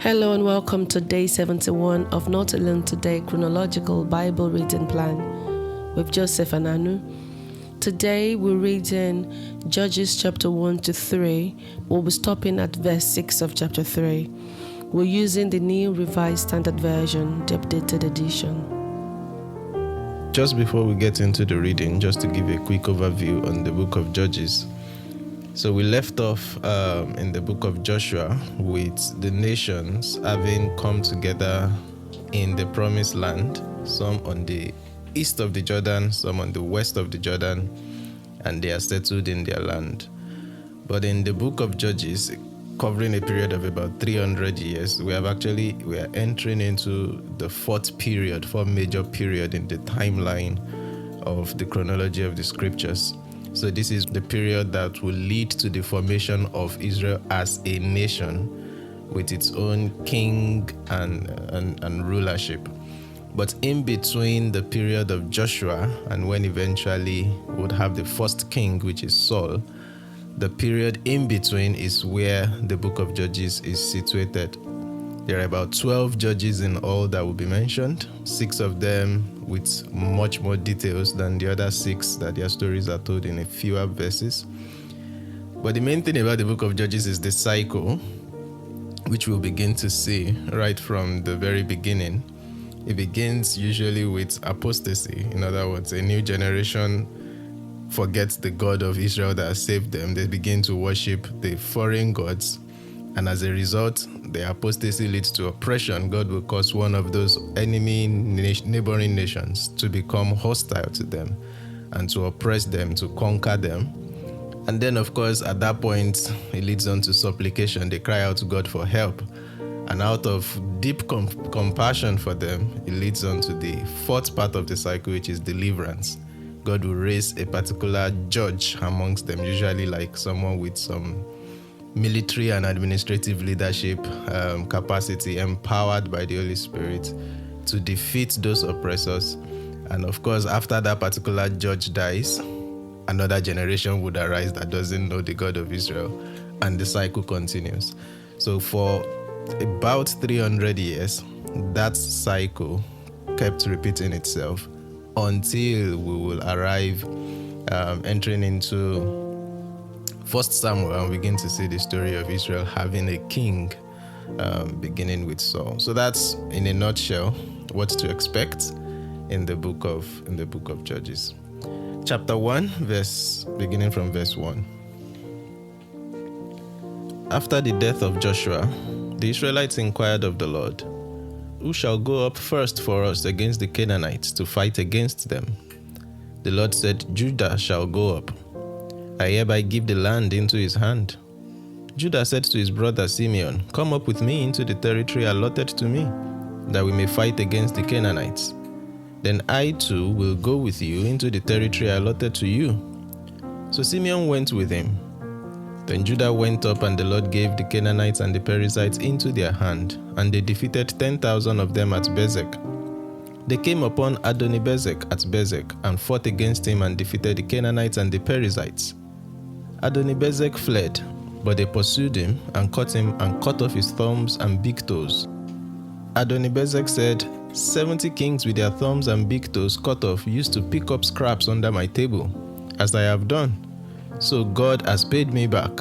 Hello and welcome to day 71 of Not Alone Today Chronological Bible Reading Plan with Joseph and Anu. Today we're reading Judges chapter 1 to 3. We'll be stopping at verse 6 of chapter 3. We're using the New Revised Standard Version, the updated edition. Just before we get into the reading, just to give a quick overview on the book of Judges. So we left off in the book of Joshua with the nations having come together in the promised land, some on the east of the Jordan, some on the west of the Jordan, and they are settled in their land. But in the book of Judges, covering a period of about 300 years, we are entering into the fourth major period in the timeline of the chronology of the scriptures. So this is the period that will lead to the formation of Israel as a nation with its own king and rulership. But in between the period of Joshua and when eventually we would have the first king, which is Saul, the period in between is where the book of Judges is situated. There are about 12 judges in all that will be mentioned, 6 of them with much more details than the other 6 that their stories are told in a fewer verses. But the main thing about the book of Judges is the cycle, which we'll begin to see right from the very beginning. It begins usually with apostasy. In other words, a new generation forgets the God of Israel that has saved them. They begin to worship the foreign gods. And as a result, the apostasy leads to oppression. God will cause one of those enemy neighboring nations to become hostile to them and to oppress them, to conquer them. And then, of course, at that point, it leads on to supplication. They cry out to God for help. And out of deep compassion for them, it leads on to the fourth part of the cycle, which is deliverance. God will raise a particular judge amongst them, usually like someone with some military and administrative leadership capacity, empowered by the Holy Spirit to defeat those oppressors. And of course, after that particular judge dies, another generation would arise that doesn't know the God of Israel, and the cycle continues. So for about 300 years, that cycle kept repeating itself until we will arrive entering into 1 Samuel and begin to see the story of Israel having a king, beginning with Saul. So that's, in a nutshell, what to expect in the book of Judges. Chapter 1, beginning from verse 1. After the death of Joshua, the Israelites inquired of the Lord, "Who shall go up first for us against the Canaanites to fight against them?" The Lord said, "Judah shall go up. I hereby give the land into his hand." Judah said to his brother Simeon, "Come up with me into the territory allotted to me, that we may fight against the Canaanites. Then I too will go with you into the territory allotted to you." So Simeon went with him. Then Judah went up, and the Lord gave the Canaanites and the Perizzites into their hand, and they defeated 10,000 of them at Bezek. They came upon Adonibezek at Bezek, and fought against him and defeated the Canaanites and the Perizzites. Adonibezek fled, but they pursued him and caught him and cut off his thumbs and big toes. Adonibezek said, 70 kings with their thumbs and big toes cut off used to pick up scraps under my table, as I have done. So God has paid me back."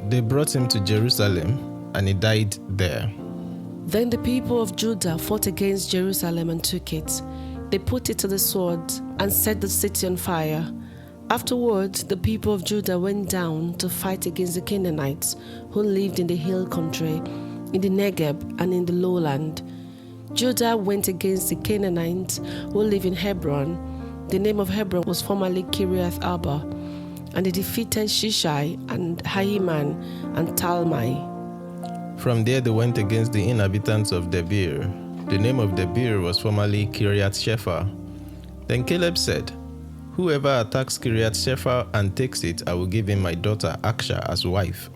They brought him to Jerusalem, and he died there. Then the people of Judah fought against Jerusalem and took it. They put it to the sword and set the city on fire. Afterward, the people of Judah went down to fight against the Canaanites who lived in the hill country, in the Negeb and in the lowland. Judah went against the Canaanites who live in Hebron. The name of Hebron was formerly Kiriath Arba. And they defeated Shishai and Hahiman and Talmai. From there they went against the inhabitants of Debir. The name of Debir was formerly Kiriath Shephar. Then Caleb said, "Whoever attacks Kiriath Shephar and takes it, I will give him my daughter Aksha as wife."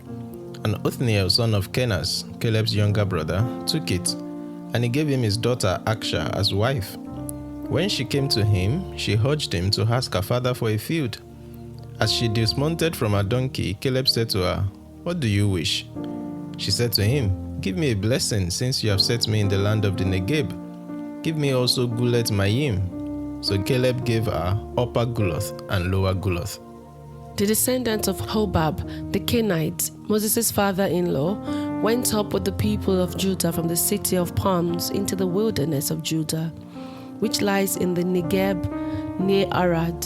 And Othniel, son of Kenaz, Caleb's younger brother, took it, and he gave him his daughter Aksha as wife. When she came to him, she urged him to ask her father for a field. As she dismounted from her donkey, Caleb said to her, "What do you wish?" She said to him, Give me a blessing, since you have set me in the land of the Negeb. Give me also Gulet Mayim. So Caleb gave her Upper Guloth and Lower Guloth. The descendants of Hobab, the Kenite, Moses' father-in-law, went up with the people of Judah from the city of palms into the wilderness of Judah, which lies in the Negeb near Arad.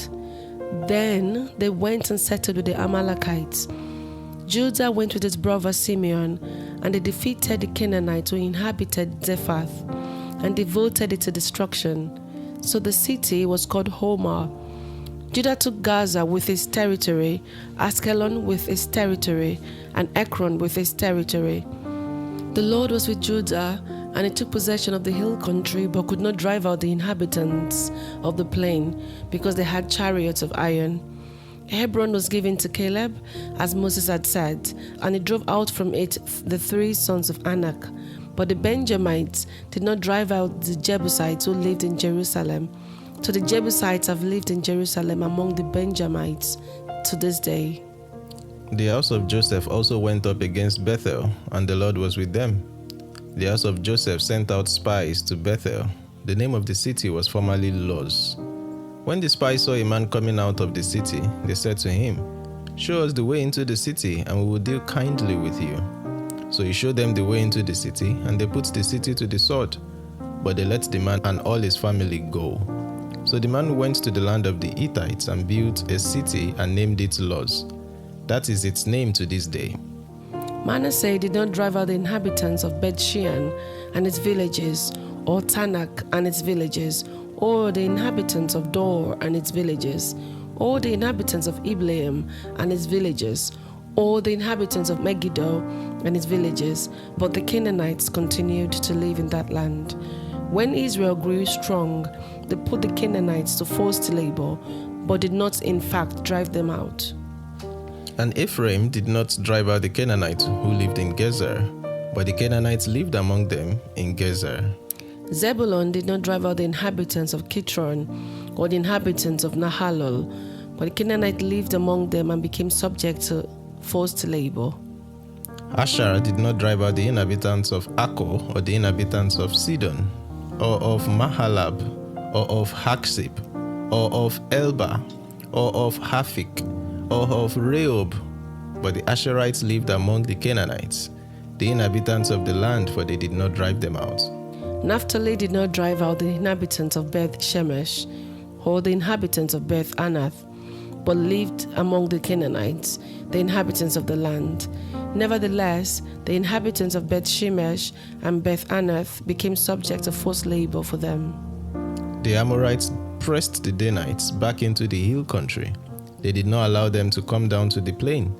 Then they went and settled with the Amalekites. Judah went with his brother Simeon, and they defeated the Canaanites who inhabited Zephath, and devoted it to destruction. So the city was called Hormah. Judah took Gaza with its territory, Askelon with its territory, and Ekron with its territory. The Lord was with Judah, and he took possession of the hill country, but could not drive out the inhabitants of the plain, because they had chariots of iron. Hebron was given to Caleb, as Moses had said, and he drove out from it the 3 sons of Anak. But the Benjamites did not drive out the Jebusites who lived in Jerusalem. So the Jebusites have lived in Jerusalem among the Benjamites to this day. The house of Joseph also went up against Bethel, and the Lord was with them. The house of Joseph sent out spies to Bethel. The name of the city was formerly Luz. When the spies saw a man coming out of the city, they said to him, "Show us the way into the city, and we will deal kindly with you." So he showed them the way into the city, and they put the city to the sword. But they let the man and all his family go. So the man went to the land of the Hittites and built a city and named it Luz. That is its name to this day. Manasseh did not drive out the inhabitants of Beth-shean and its villages, or Tanakh and its villages, or the inhabitants of Dor and its villages, or the inhabitants of Ibleam and its villages, or the inhabitants of Megiddo and its villages, but the Canaanites continued to live in that land. When Israel grew strong, they put the Canaanites to forced labor, but did not in fact drive them out. And Ephraim did not drive out the Canaanites who lived in Gezer, but the Canaanites lived among them in Gezer. Zebulun did not drive out the inhabitants of Kitron or the inhabitants of Nahalol, but the Canaanites lived among them and became subject to forced labor. Asher did not drive out the inhabitants of Akko or the inhabitants of Sidon, or of Mahalab, or of Haksib, or of Elba, or of Hafik, or of Rehob, but the Asherites lived among the Canaanites, the inhabitants of the land, for they did not drive them out. Naphtali did not drive out the inhabitants of Beth Shemesh or the inhabitants of Beth Anath, but lived among the Canaanites, the inhabitants of the land. Nevertheless, the inhabitants of Beth Shemesh and Beth Anath became subject to forced labor for them. The Amorites pressed the Danites back into the hill country. They did not allow them to come down to the plain.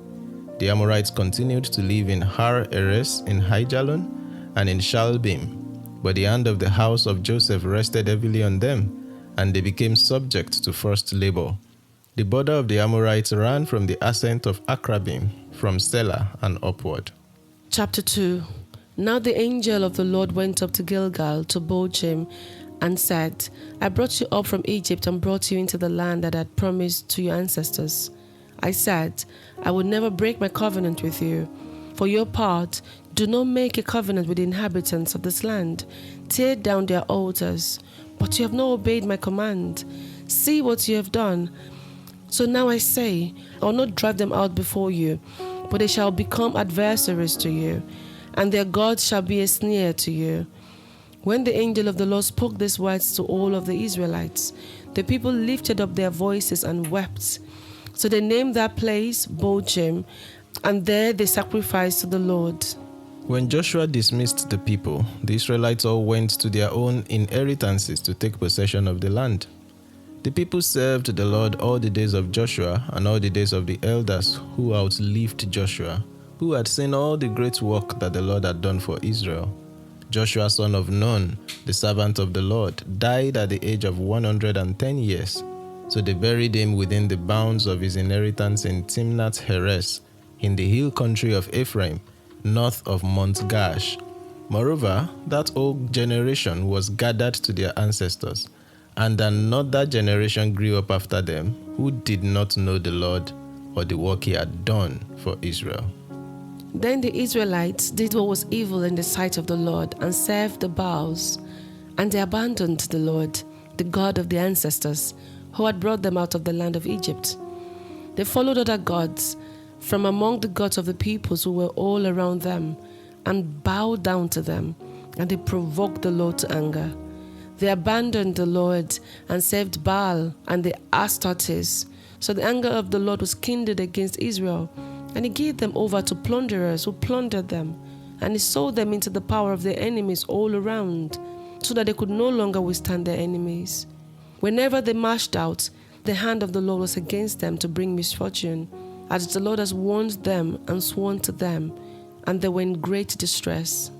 The Amorites continued to live in Har Eres, in Hijalon, and in Shalbim. But the hand of the house of Joseph rested heavily on them, and they became subject to forced labor. The border of the Amorites ran from the ascent of Akrabim, from Selah and upward. Chapter 2. Now the angel of the Lord went up to Gilgal to Bochim and said, "I brought you up from Egypt and brought you into the land that I had promised to your ancestors. I said, I would never break my covenant with you. For your part, do not make a covenant with the inhabitants of this land. Tear down their altars. But you have not obeyed my command. See what you have done. So now I say, I will not drive them out before you, but they shall become adversaries to you, and their gods shall be a snare to you." When the angel of the Lord spoke these words to all of the Israelites, the people lifted up their voices and wept. So they named that place Bochim, and there they sacrificed to the Lord. When Joshua dismissed the people, the Israelites all went to their own inheritances to take possession of the land. The people served the Lord all the days of Joshua and all the days of the elders who outlived Joshua, who had seen all the great work that the Lord had done for Israel. Joshua son of Nun, the servant of the Lord, died at the age of 110 years. So they buried him within the bounds of his inheritance in Timnath Heres, in the hill country of Ephraim, north of Mount Gash. Moreover, that old generation was gathered to their ancestors, and another generation grew up after them, who did not know the Lord or the work he had done for Israel. Then the Israelites did what was evil in the sight of the Lord and served the Baals, and they abandoned the Lord, the God of their ancestors, who had brought them out of the land of Egypt. They followed other gods from among the gods of the peoples who were all around them, and bowed down to them, and they provoked the Lord to anger. They abandoned the Lord and served Baal and the Astartes. So the anger of the Lord was kindled against Israel, and he gave them over to plunderers who plundered them, and he sold them into the power of their enemies all around, so that they could no longer withstand their enemies. Whenever they marched out, the hand of the Lord was against them to bring misfortune, as the Lord has warned them and sworn to them, and they were in great distress.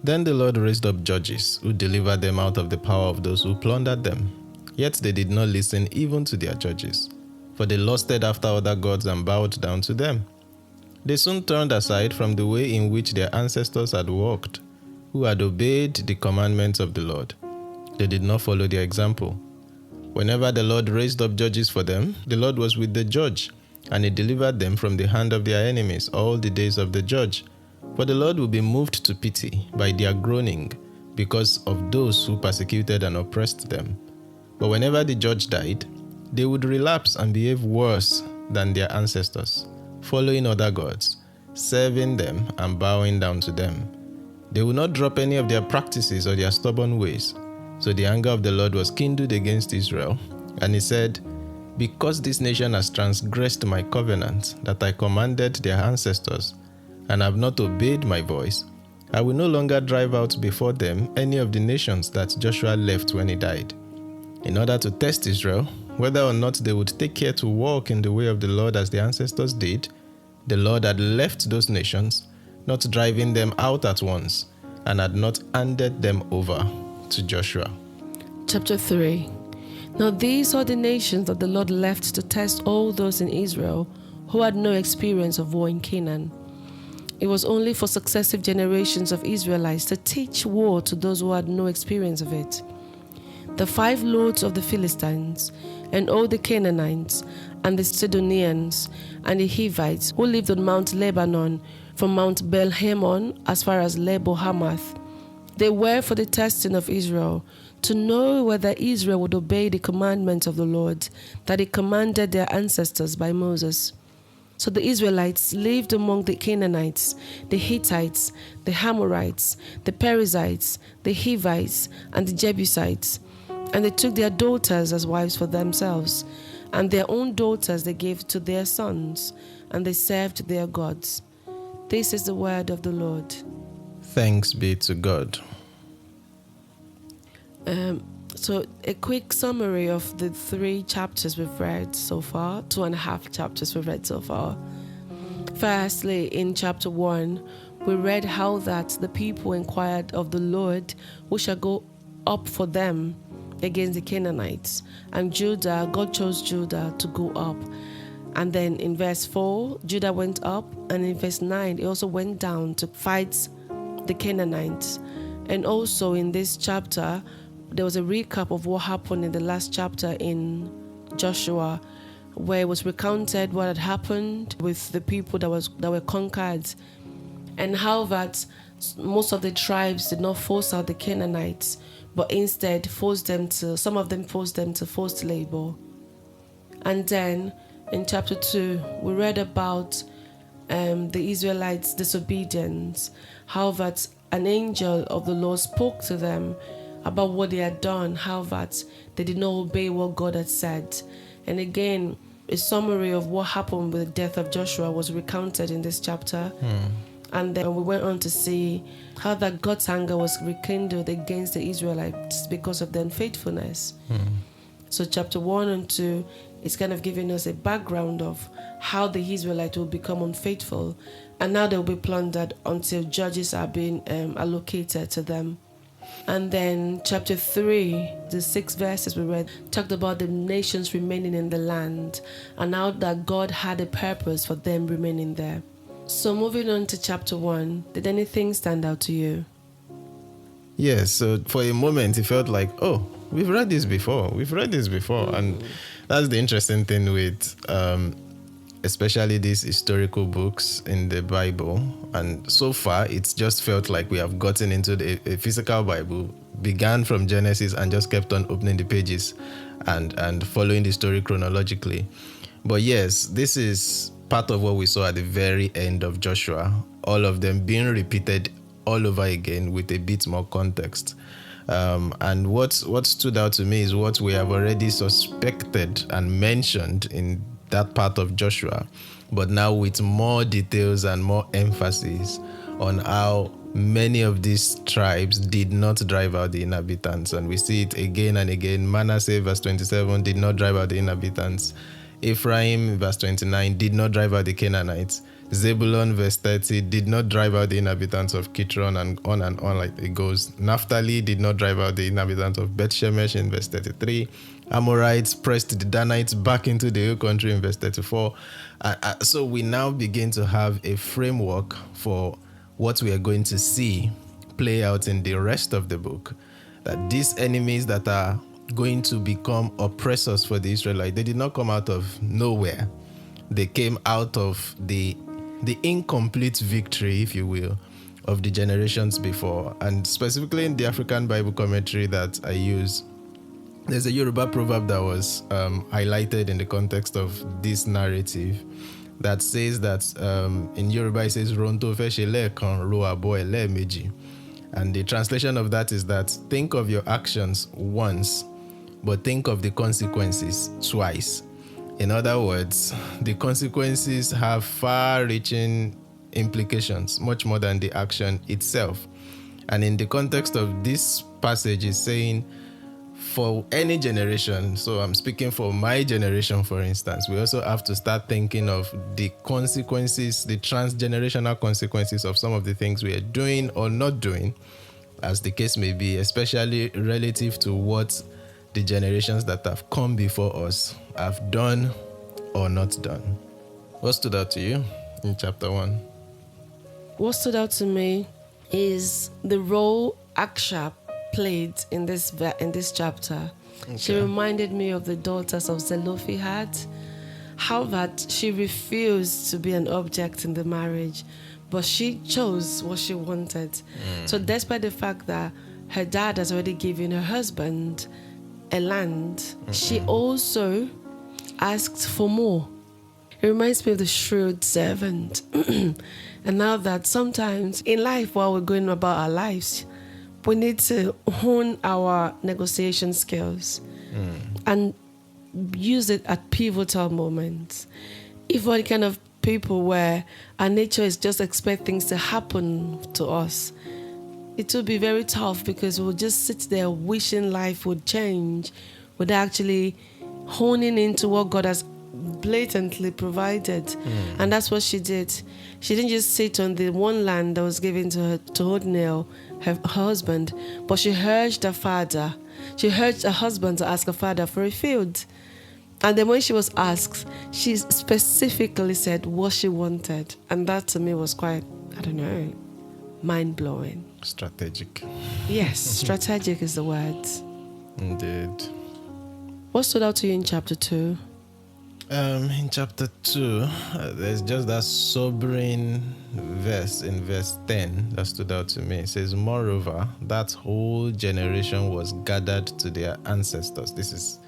Then the Lord raised up judges who delivered them out of the power of those who plundered them. Yet they did not listen even to their judges, for they lusted after other gods and bowed down to them. They soon turned aside from the way in which their ancestors had walked, who had obeyed the commandments of the Lord. They did not follow their example. Whenever the Lord raised up judges for them, the Lord was with the judge, and he delivered them from the hand of their enemies all the days of the judge. For the Lord will be moved to pity by their groaning, because of those who persecuted and oppressed them. But whenever the judge died, they would relapse and behave worse than their ancestors, following other gods, serving them and bowing down to them. They would not drop any of their practices or their stubborn ways. So the anger of the Lord was kindled against Israel, and he said, "Because this nation has transgressed my covenant that I commanded their ancestors, and have not obeyed my voice, I will no longer drive out before them any of the nations that Joshua left when he died." In order to test Israel, whether or not they would take care to walk in the way of the Lord as their ancestors did, the Lord had left those nations, not driving them out at once, and had not handed them over to Joshua. Chapter 3. Now these are the nations that the Lord left to test all those in Israel who had no experience of war in Canaan. It was only for successive generations of Israelites to teach war to those who had no experience of it. The 5 lords of the Philistines, and all the Canaanites, and the Sidonians, and the Hivites who lived on Mount Lebanon, from Mount Bel-Hermon as far as Lebo-Hamath. They were for the testing of Israel, to know whether Israel would obey the commandments of the Lord that he commanded their ancestors by Moses. So the Israelites lived among the Canaanites, the Hittites, the Amorites, the Perizzites, the Hivites, and the Jebusites. And they took their daughters as wives for themselves, and their own daughters they gave to their sons, and they served their gods. This is the word of the Lord. Thanks be to God. So a quick summary of the 3 chapters we've read so far, 2.5 chapters we've read so far. Firstly, in chapter 1, we read how that the people inquired of the Lord who shall go up for them against the Canaanites. And God chose Judah to go up. And then in verse 4, Judah went up, and in verse 9, he also went down to fight the Canaanites. And also in this chapter, there was a recap of what happened in the last chapter in Joshua, where it was recounted what had happened with the people that were conquered, and how that most of the tribes did not force out the Canaanites, but instead some of them forced them to forced labor. And then in chapter 2, we read about the Israelites' disobedience, how that an angel of the Lord spoke to them about what they had done, how that they did not obey what God had said. And again, a summary of what happened with the death of Joshua was recounted in this chapter. And then we went on to see how that God's anger was rekindled against the Israelites because of their unfaithfulness. So chapter 1 and 2 is kind of giving us a background of how the Israelites will become unfaithful, and now they'll be plundered until judges are being allocated to them. And then chapter 3, the 6 verses we read, talked about the nations remaining in the land, and how that God had a purpose for them remaining there. So moving on to chapter 1, did anything stand out to you? Yes, so for a moment it felt like, oh, we've read this before. And that's the interesting thing with especially these historical books in the Bible. And so far, it's just felt like we have gotten into a physical Bible, began from Genesis and just kept on opening the pages and following the story chronologically. But yes, this is part of what we saw at the very end of Joshua, all of them being repeated all over again with a bit more context. And what stood out to me is what we have already suspected and mentioned in that part of Joshua, but now with more details and more emphasis on how many of these tribes did not drive out the inhabitants. And we see it again and again. Manasseh, verse 27, did not drive out the inhabitants. Ephraim, verse 29, did not drive out the Canaanites. Zebulun, verse 30, did not drive out the inhabitants of Kitron, and on like it goes. Naphtali did not drive out the inhabitants of Beth Shemesh in verse 33. Amorites pressed the Danites back into the hill country in verse 34. So we now begin to have a framework for what we are going to see play out in the rest of the book. That these enemies that are going to become oppressors for the Israelites, they did not come out of nowhere. They came out of the incomplete victory, if you will, of the generations before. And specifically in the African Bible commentary that I use, there's a Yoruba proverb that was highlighted in the context of this narrative that says that in Yoruba it says "Ronto feshele kan ro abo ele meji," and the translation of that is that think of your actions once, but think of the consequences twice. In other words, the consequences have far-reaching implications, much more than the action itself. And in the context of this passage, is saying for any generation, so I'm speaking for my generation, for instance, we also have to start thinking of the consequences, the transgenerational consequences of some of the things we are doing or not doing, as the case may be, especially relative to what the generations that have come before us have done or not done. What stood out to you in chapter 1? What stood out to me is the role Aksha played in this chapter. Okay. She reminded me of the daughters of Zelophehad, how that she refused to be an object in the marriage, but she chose what she wanted. So despite the fact that her dad has already given her husband a land, she also asked for more. It reminds me of the shrewd servant. And now that sometimes in life, while we're going about our lives, we need to hone our negotiation skills and use it at pivotal moments. If we're the kind of people where our nature is just expect things to happen to us, it will be very tough because we'll just sit there wishing life would change without actually honing into what God has blatantly provided. And that's what she did. She didn't just sit on the one land that was given to her, to Othniel, her husband, but she urged her father. She urged her husband to ask her father for a field. And then when she was asked, she specifically said what she wanted. And that to me was quite, mind-blowing. Strategic. Yes, strategic is the word. Indeed. What stood out to you in chapter 2? In chapter 2, there's just that sobering verse in verse 10 that stood out to me. It says, "Moreover, that whole generation was gathered to their ancestors." This is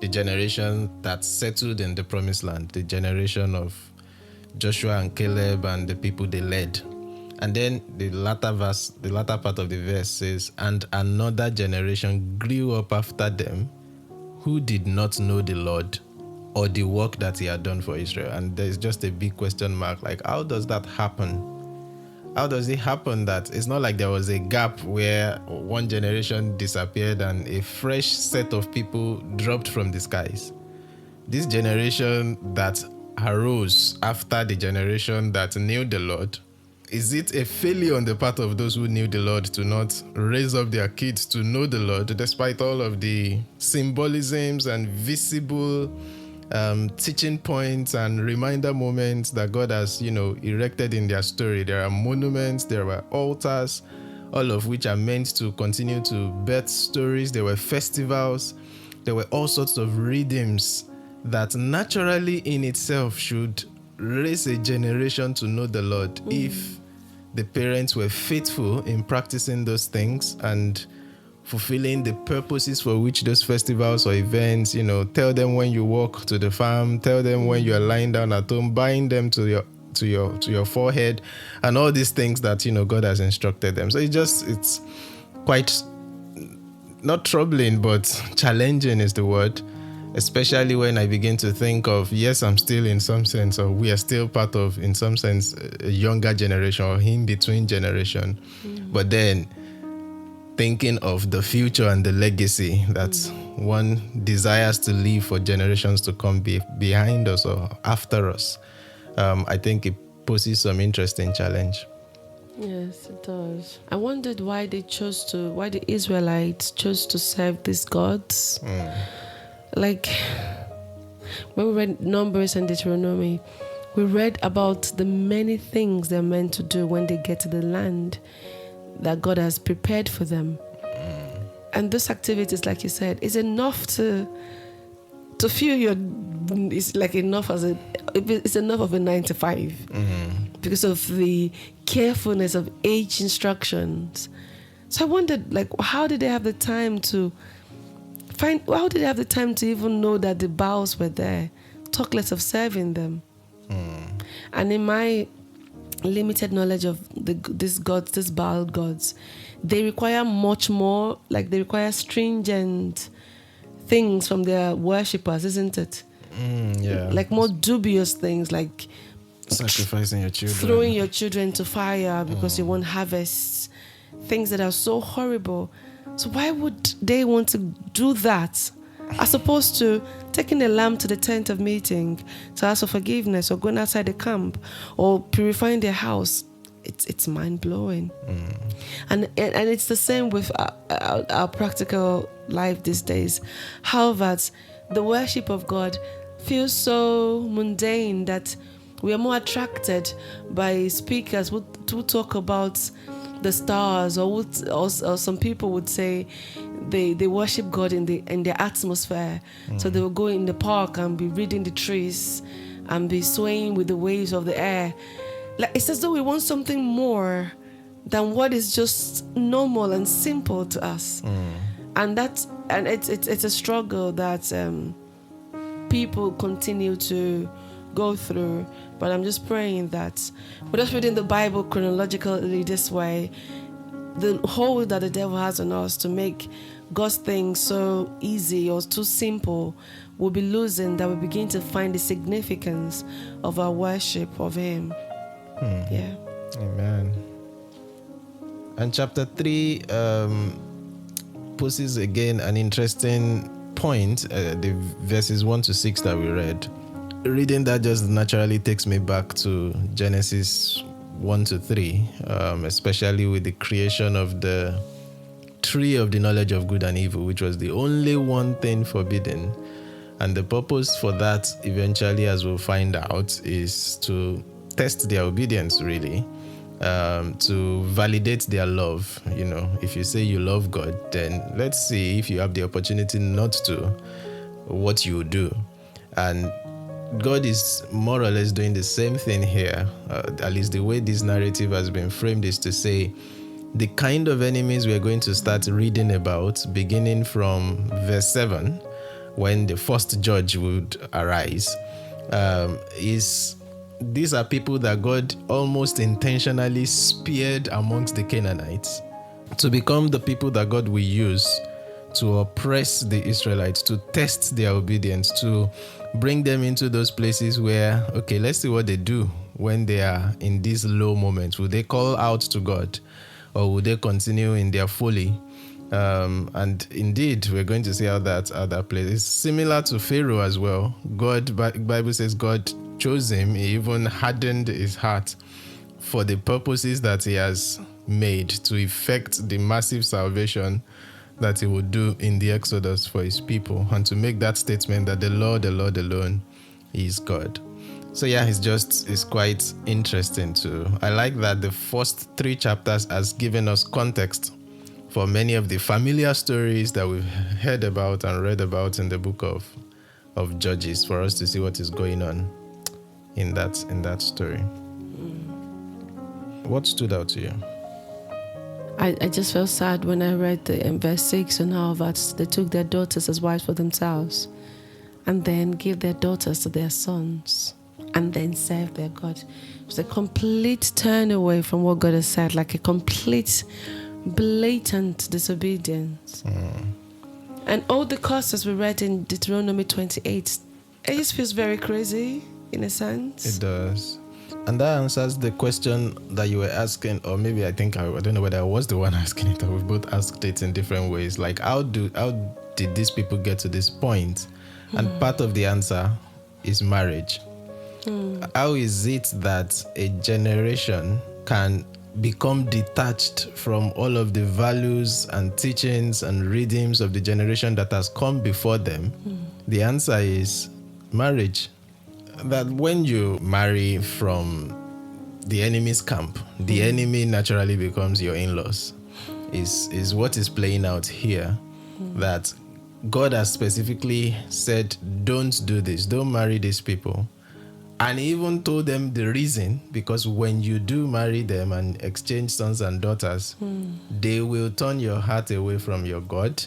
the generation that settled in the promised land, the generation of Joshua and Caleb and the people they led. And then the latter part of the verse says, "And another generation grew up after them who did not know the Lord or the work that he had done for Israel." And there's just a big question mark, like, how does that happen? How does it happen that it's not like there was a gap where one generation disappeared and a fresh set of people dropped from the skies? This generation that arose after the generation that knew the Lord, is it a failure on the part of those who knew the Lord to not raise up their kids to know the Lord, despite all of the symbolisms and visible teaching points and reminder moments that God has, erected in their story? There are monuments, there were altars, all of which are meant to continue to birth stories. There were festivals, there were all sorts of rhythms that naturally in itself should raise a generation to know the Lord if the parents were faithful in practicing those things and fulfilling the purposes for which those festivals or events, tell them when you walk to the farm, tell them when you are lying down at home, bind them to your forehead, and all these things that God has instructed them. So it's quite not troubling, but challenging is the word, especially when I begin to think of, yes, I'm still in some sense, or we are still part of, in some sense, a younger generation or in-between generation. But then thinking of the future and the legacy that one desires to leave for generations to come behind us or after us, I think it poses some interesting challenge. Yes, it does. I wondered why the Israelites chose to serve these gods. Like, when we read Numbers and Deuteronomy, we read about the many things they're meant to do when they get to the land that God has prepared for them. And those activities, like you said, is enough to feel it's like enough it's enough of a 9 to 5 because of the carefulness of age instructions. So I wondered, like, how did they have the time to even know that the Baals were there? Talk less of serving them. And in my limited knowledge of these Baal gods, they require much more, like they require stringent things from their worshippers, isn't it? Yeah. Like more dubious things, like sacrificing your children, throwing your children to fire because you want harvests, things that are so horrible. So why would they want to do that, as opposed to taking a lamb to the tent of meeting to ask for forgiveness, or going outside the camp, or purifying their house? It's mind-blowing. And it's the same with our practical life these days. How that the worship of God feels so mundane that we are more attracted by speakers who talk about the stars, or some people would say they worship God in their atmosphere. So they will go in the park and be reading the trees and be swaying with the waves of the air. Like, it's as though we want something more than what is just normal and simple to us. And it's a struggle that people continue to go through. But I'm just praying that we're just reading the Bible chronologically this way. The hold that the devil has on us to make God's things so easy or too simple will be losing, that we begin to find the significance of our worship of Him. Yeah. Amen. And chapter 3 poses again an interesting point, the verses 1 to 6 that we read. Reading that just naturally takes me back to Genesis 1 to 3, especially with the creation of the tree of the knowledge of good and evil, which was the only one thing forbidden. And the purpose for that, eventually, as we'll find out, is to test their obedience, really, to validate their love. If you say you love God, then let's see if you have the opportunity not to, what you do. And God is more or less doing the same thing here. At least the way this narrative has been framed is to say the kind of enemies we're going to start reading about, beginning from verse 7, when the first judge would arise, these are people that God almost intentionally spared amongst the Canaanites to become the people that God will use to oppress the Israelites, to test their obedience, to bring them into those places where, okay, let's see what they do when they are in these low moments. Will they call out to God, or will they continue in their folly? And indeed, we're going to see how that plays. It's similar to Pharaoh as well. Bible says God chose him. He even hardened his heart for the purposes that he has made to effect the massive salvation that he would do in the Exodus for his people, and to make that statement that the Lord alone is God. So yeah, it's quite interesting too. I like that the first 3 chapters has given us context for many of the familiar stories that we've heard about and read about in the book of of Judges for us to see what is going on in that story. What stood out to you? I just felt sad when I read in verse 6 and how that they took their daughters as wives for themselves and then gave their daughters to their sons and then served their God. It was a complete turn away from what God has said, like a complete, blatant disobedience. And all the costs we read in Deuteronomy 28, it just feels very crazy in a sense. It does. And that answers the question that you were asking, or maybe I don't know whether I was the one asking it, or we both asked it in different ways. Like, how did these people get to this point? And part of the answer is marriage. How is it that a generation can become detached from all of the values and teachings and rhythms of the generation that has come before them? The answer is marriage. That when you marry from the enemy's camp, the enemy naturally becomes your in-laws, is what is playing out here. That God has specifically said, don't do this, don't marry these people. And he even told them the reason, because when you do marry them and exchange sons and daughters, they will turn your heart away from your God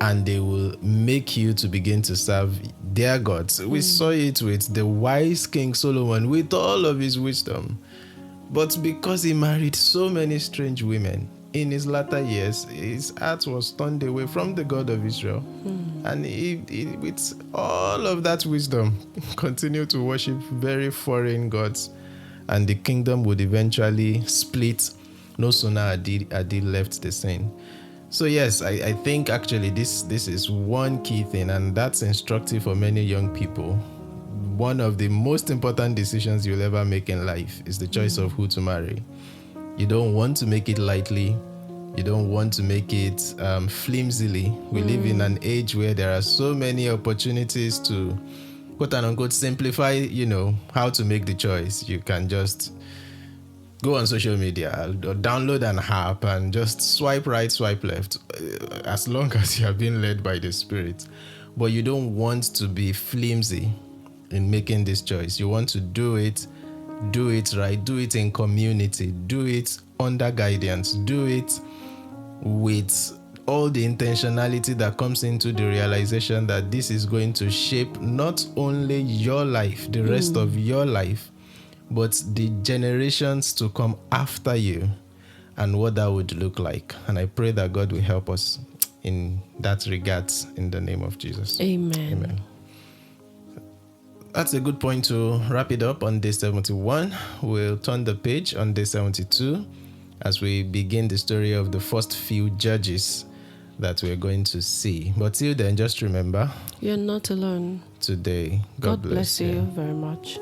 and they will make you to begin to serve their gods. We saw it with the wise King Solomon with all of his wisdom. But because he married so many strange women, in his latter years, his heart was turned away from the God of Israel. And he, with all of that wisdom, continued to worship very foreign gods. And the kingdom would eventually split. No sooner had he left the scene. So yes, I think actually this is one key thing, and that's instructive for many young people. One of the most important decisions you'll ever make in life is the choice of who to marry. You don't want to make it lightly. You don't want to make it flimsily. We live in an age where there are so many opportunities to, quote unquote, simplify, how to make the choice. You can just go on social media or download an app and just swipe right, swipe left, as long as you are being led by the Spirit. But you don't want to be flimsy in making this choice. You want to do it right, do it in community, do it under guidance, do it with all the intentionality that comes into the realization that this is going to shape not only your life, the rest of your life, but the generations to come after you and what that would look like. And I pray that God will help us in that regard in the name of Jesus. Amen. That's a good point to wrap it up on day 71. We'll turn the page on day 72 as we begin the story of the first few judges that we're going to see. But till then, just remember, you're not alone today. God bless you very much.